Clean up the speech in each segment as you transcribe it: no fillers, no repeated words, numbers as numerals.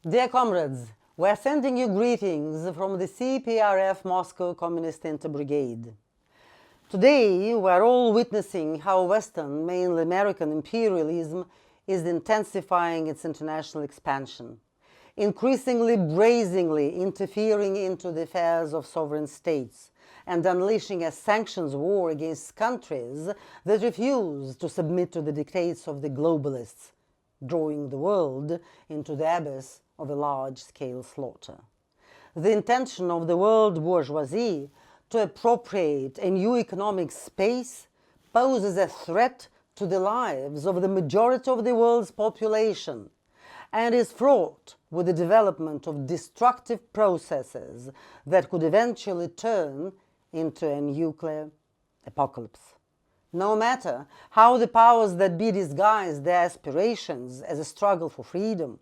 Dear comrades, we are sending you greetings from the CPRF Moscow Communist Interbrigade. Today, we are all witnessing how Western, mainly American imperialism is intensifying its international expansion, increasingly brazenly interfering into the affairs of sovereign states and unleashing a sanctions war against countries that refuse to submit to the dictates of the globalists, drawing the world into the abyss of a large-scale slaughter. The intention of the world bourgeoisie to appropriate a new economic space poses a threat to the lives of the majority of the world's population and is fraught with the development of destructive processes that could eventually turn into a nuclear apocalypse. No matter how the powers that be disguise their aspirations as a struggle for freedom,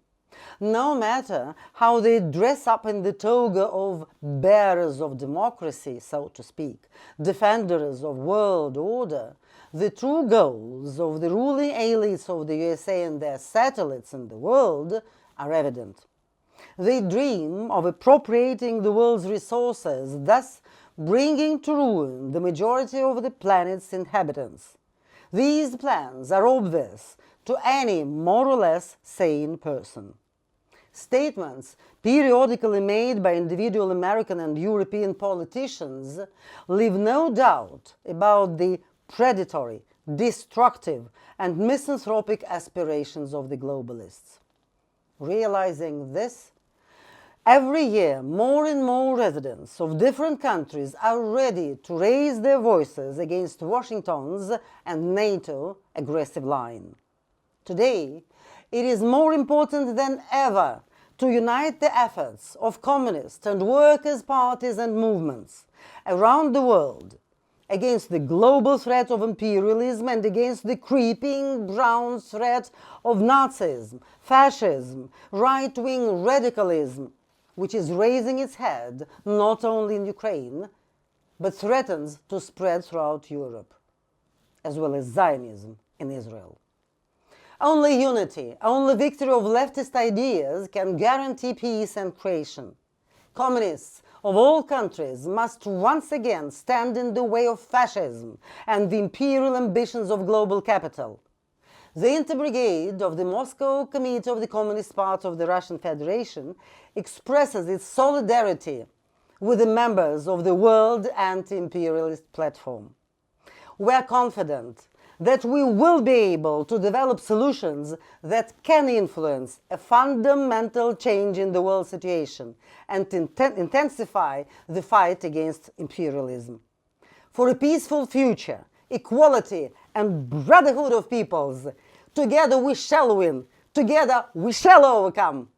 no matter how they dress up in the toga of bearers of democracy, so to speak, defenders of world order, the true goals of the ruling elites of the USA and their satellites in the world are evident. They dream of appropriating the world's resources, thus bringing to ruin the majority of the planet's inhabitants. These plans are obvious to any more or less sane person. Statements periodically made by individual American and European politicians leave no doubt about the predatory, destructive, and misanthropic aspirations of the globalists. Realizing this, every year more and more residents of different countries are ready to raise their voices against Washington's and NATO aggressive line. Today, it is more important than ever to unite the efforts of communist and workers' parties and movements around the world against the global threat of imperialism and against the creeping brown threat of Nazism, fascism, right-wing radicalism, which is raising its head not only in Ukraine, but threatens to spread throughout Europe, as well as Zionism in Israel. Only unity, only victory of leftist ideas can guarantee peace and creation. Communists of all countries must once again stand in the way of fascism and the imperial ambitions of global capital. The Interbrigade of the Moscow Committee of the Communist Party of the Russian Federation expresses its solidarity with the members of the World Anti-imperialist platform. We are confident that we will be able to develop solutions that can influence a fundamental change in the world situation and intensify the fight against imperialism. For a peaceful future, equality and brotherhood of peoples, together we shall win, together we shall overcome.